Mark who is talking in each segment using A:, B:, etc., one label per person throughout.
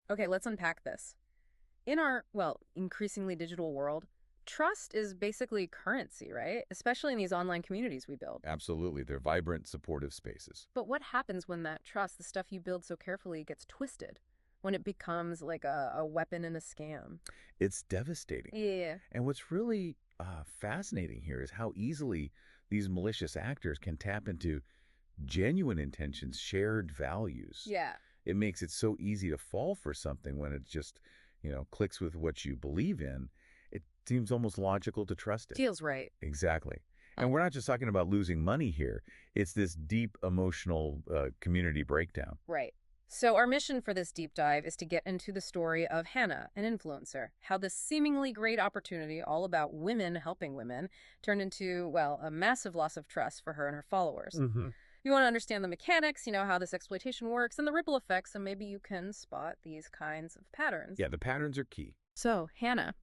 A: Okay, let's unpack this. In our, well, increasingly digital world, trust is basically currency, right? Especially in these online communities we build.
B: Absolutely. They're vibrant, supportive spaces.
A: But what happens when that trust, the stuff you build so carefully, gets twisted? When it becomes like a weapon in a scam?
B: It's devastating.
A: Yeah.
B: And what's really fascinating here is how easily these malicious actors can tap into genuine intentions, shared values.
A: Yeah.
B: It makes it so easy to fall for something when it just, clicks with what you believe in. It seems almost logical to trust it.
A: Feels right.
B: Exactly. And we're not just talking about losing money here. It's this deep emotional community breakdown.
A: Right. So our mission for this deep dive is to get into the story of Hannah, an influencer, how this seemingly great opportunity, all about women helping women, turned into, well, a massive loss of trust for her and her followers. You want to understand the mechanics, how this exploitation works, and the ripple effects, and maybe you can spot these kinds of patterns.
B: Yeah, the patterns are key.
A: So, Hannah,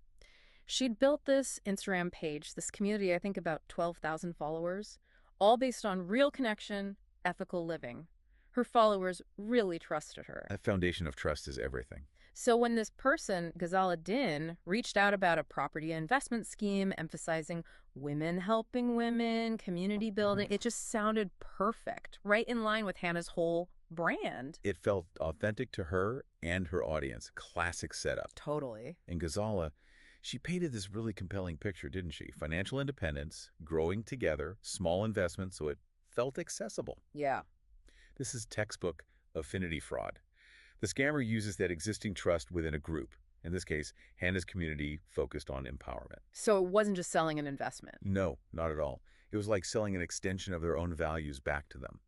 A: she'd built this Instagram page, this community, I think about 12,000 followers, all based on real connection, ethical living. Her followers really trusted her.
B: That foundation of trust is everything.
A: So when this person, Ghazala Din, reached out about a property investment scheme emphasizing women helping women, community building, it just sounded perfect, right in line with Hannah's whole brand.
B: It felt authentic to her and her audience. Classic setup.
A: Totally.
B: And Ghazala, she painted this really compelling picture, didn't she? Financial independence, growing together, small investments, so it felt accessible.
A: Yeah.
B: This is textbook Affinity Fraud. The scammer uses that existing trust within a group. In this case, Hannah's community focused on empowerment.
A: So it wasn't just selling an investment.
B: No, not at all. It was like selling an extension of their own values back to them,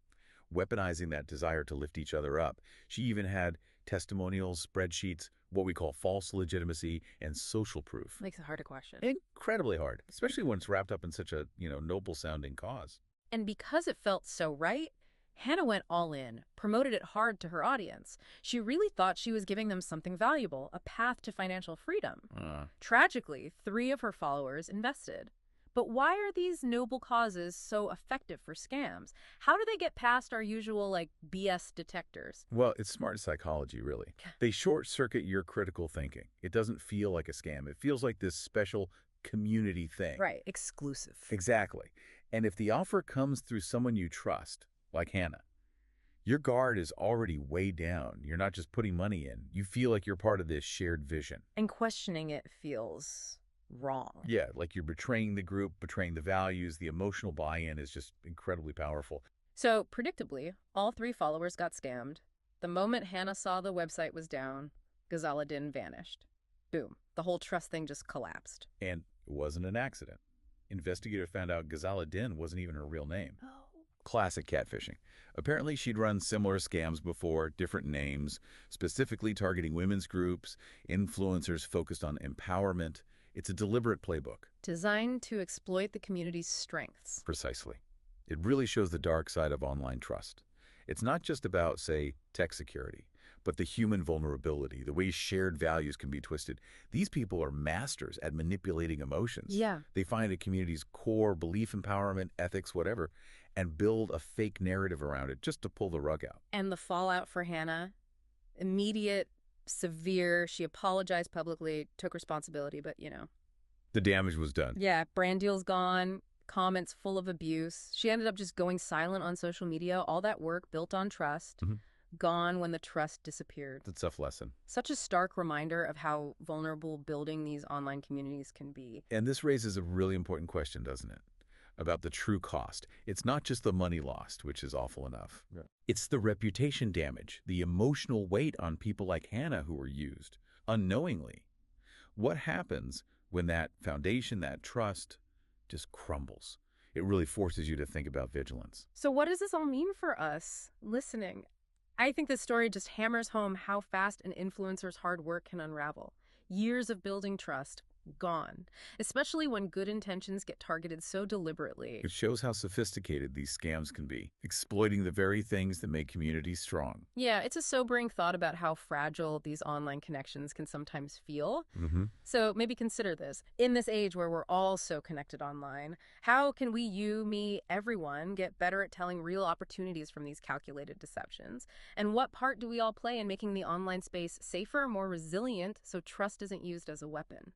B: weaponizing that desire to lift each other up. She even had testimonials, spreadsheets, what we call false legitimacy, and social proof.
A: Makes it hard to question.
B: Incredibly hard, especially when it's wrapped up in such a, noble-sounding cause.
A: And because it felt so right, Hannah went all in, promoted it hard to her audience. She really thought she was giving them something valuable, a path to financial freedom. Tragically, 3 of her followers invested. But why are these noble causes so effective for scams? How do they get past our usual, BS detectors?
B: Well, it's smart psychology, really. They short-circuit your critical thinking. It doesn't feel like a scam. It feels like this special community thing.
A: Right, exclusive.
B: Exactly. And if the offer comes through someone you trust, like Hannah, your guard is already way down. You're not just putting money in. You feel like you're part of this shared vision.
A: And questioning it feels wrong.
B: Yeah, like you're betraying the group, betraying the values. The emotional buy-in is just incredibly powerful.
A: So, predictably, all 3 followers got scammed. The moment Hannah saw the website was down, Ghazala Din vanished. Boom. The whole trust thing just collapsed.
B: And it wasn't an accident. Investigators found out Ghazala Din wasn't even her real name.
A: Oh.
B: Classic catfishing. Apparently, she'd run similar scams before, different names, specifically targeting women's groups, influencers focused on empowerment. It's a deliberate playbook.
A: Designed to exploit the community's strengths.
B: Precisely. It really shows the dark side of online trust. It's not just about, say, tech security, but the human vulnerability, the way shared values can be twisted. These people are masters at manipulating emotions.
A: Yeah.
B: They find a community's core belief, empowerment, ethics, whatever, and build a fake narrative around it just to pull the rug out.
A: And the fallout for Hannah, immediate, severe. She apologized publicly, took responsibility, but,
B: The damage was done.
A: Yeah, brand deal's gone, comments full of abuse. She ended up just going silent on social media. All that work built on trust, gone when the trust disappeared.
B: It's a tough lesson.
A: Such a stark reminder of how vulnerable building these online communities can be.
B: And this raises a really important question, doesn't it? About the true cost. It's not just the money lost, which is awful enough. Yeah. It's the reputation damage, the emotional weight on people like Hannah who were used unknowingly. What happens when that foundation, that trust, just crumbles? It really forces you to think about vigilance.
A: So what does this all mean for us listening? I think this story just hammers home how fast an influencer's hard work can unravel. Years of building trust, gone, especially when good intentions get targeted so deliberately.
B: It shows how sophisticated these scams can be, exploiting the very things that make communities strong.
A: Yeah, it's a sobering thought about how fragile these online connections can sometimes feel. So maybe consider this. In this age where we're all so connected online, how can we, you, me, everyone, get better at telling real opportunities from these calculated deceptions? And what part do we all play in making the online space safer, more resilient, so trust isn't used as a weapon?